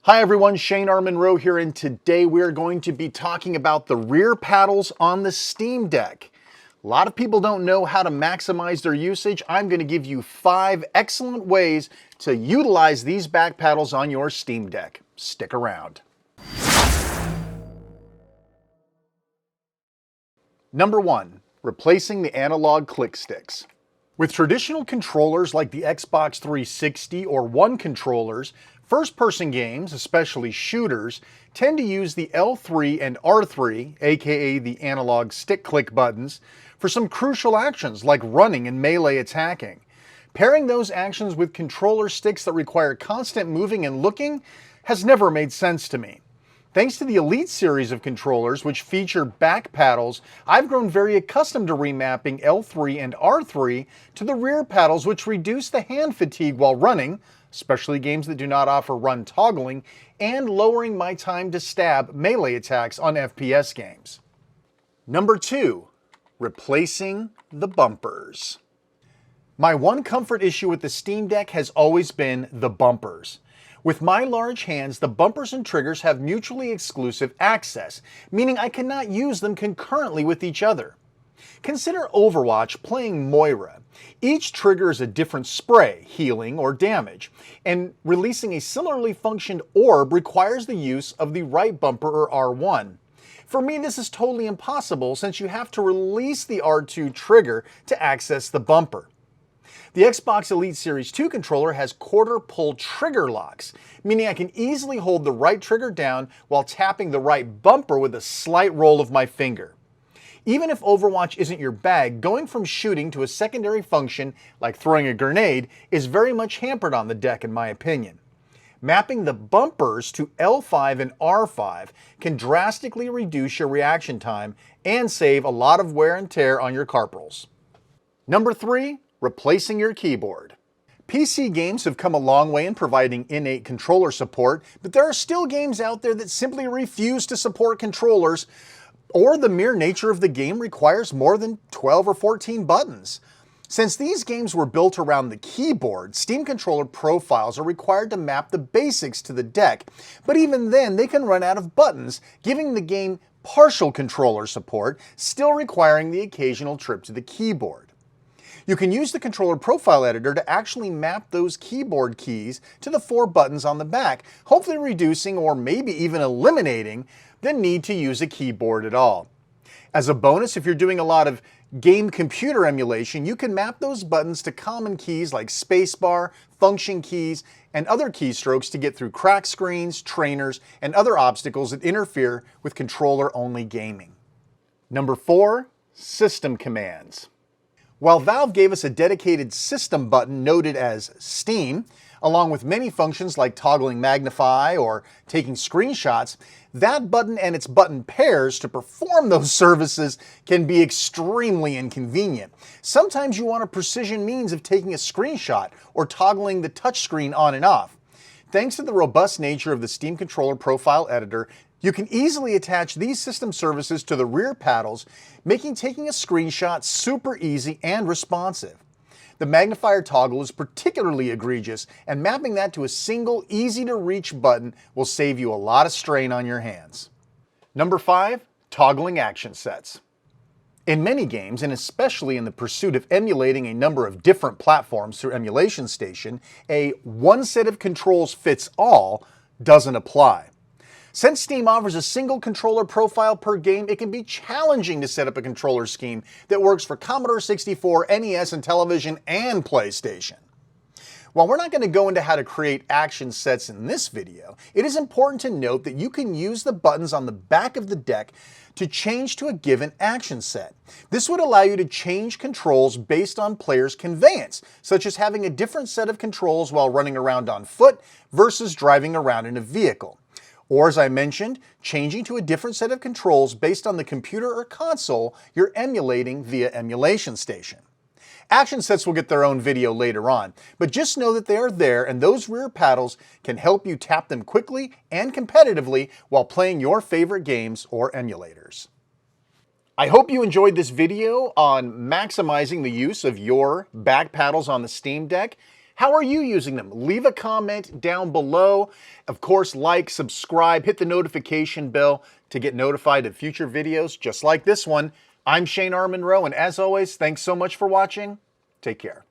Hi everyone, Shane R. Monroe here, and today we are going to be talking about the rear paddles on the Steam Deck. A lot of people don't know how to maximize their usage. I'm going to give you 5 excellent ways to utilize these back paddles on your Steam Deck. Stick around. Number 1, replacing the analog click sticks. With traditional controllers like the Xbox 360 or One controllers, first-person games, especially shooters, tend to use the L3 and R3, aka the analog stick click buttons, for some crucial actions like running and melee attacking. Pairing those actions with controller sticks that require constant moving and looking has never made sense to me. Thanks to the Elite series of controllers, which feature back paddles, I've grown very accustomed to remapping L3 and R3 to the rear paddles, which reduce the hand fatigue while running, especially games that do not offer run toggling, and lowering my time to stab melee attacks on FPS games. Number 2, replacing the bumpers. My one comfort issue with the Steam Deck has always been the bumpers. With my large hands, the bumpers and triggers have mutually exclusive access, meaning I cannot use them concurrently with each other. Consider Overwatch playing Moira. Each trigger is a different spray, healing or damage, and releasing a similarly functioned orb requires the use of the right bumper or R1. For me, this is totally impossible since you have to release the R2 trigger to access the bumper. The Xbox Elite Series 2 controller has quarter pull trigger locks, meaning I can easily hold the right trigger down while tapping the right bumper with a slight roll of my finger. Even if Overwatch isn't your bag, going from shooting to a secondary function like throwing a grenade is very much hampered on the deck in my opinion. Mapping the bumpers to L5 and R5 can drastically reduce your reaction time and save a lot of wear and tear on your carpals. Number 3, replacing your keyboard. PC games have come a long way in providing innate controller support, but there are still games out there that simply refuse to support controllers, or the mere nature of the game requires more than 12 or 14 buttons. Since these games were built around the keyboard, Steam controller profiles are required to map the basics to the deck, but even then they can run out of buttons, giving the game partial controller support, still requiring the occasional trip to the keyboard. You can use the controller profile editor to actually map those keyboard keys to the 4 buttons on the back, hopefully reducing or maybe even eliminating the need to use a keyboard at all. As a bonus, if you're doing a lot of game computer emulation, you can map those buttons to common keys like spacebar, function keys, and other keystrokes to get through crack screens, trainers, and other obstacles that interfere with controller-only gaming. Number 4, system commands. While Valve gave us a dedicated system button noted as Steam, along with many functions like toggling magnify or taking screenshots, that button and its button pairs to perform those services can be extremely inconvenient. Sometimes you want a precision means of taking a screenshot or toggling the touchscreen on and off. Thanks to the robust nature of the Steam controller profile editor, you can easily attach these system services to the rear paddles, making taking a screenshot super easy and responsive. The magnifier toggle is particularly egregious, and mapping that to a single, easy-to-reach button will save you a lot of strain on your hands. Number 5, toggling action sets. In many games, and especially in the pursuit of emulating a number of different platforms through Emulation Station, a one set of controls fits all doesn't apply. Since Steam offers a single controller profile per game, it can be challenging to set up a controller scheme that works for Commodore 64, NES, and television, and PlayStation. While we're not going to go into how to create action sets in this video, it is important to note that you can use the buttons on the back of the deck to change to a given action set. This would allow you to change controls based on players' conveyance, such as having a different set of controls while running around on foot versus driving around in a vehicle. Or, as I mentioned, changing to a different set of controls based on the computer or console you're emulating via Emulation Station. Action sets will get their own video later on, but just know that they are there, and those rear paddles can help you tap them quickly and competitively while playing your favorite games or emulators. I hope you enjoyed this video on maximizing the use of your back paddles on the Steam Deck. How are you using them? Leave a comment down below. Of course, like, subscribe, hit the notification bell to get notified of future videos just like this one. I'm Shane R. Monroe, and as always, thanks so much for watching. Take care.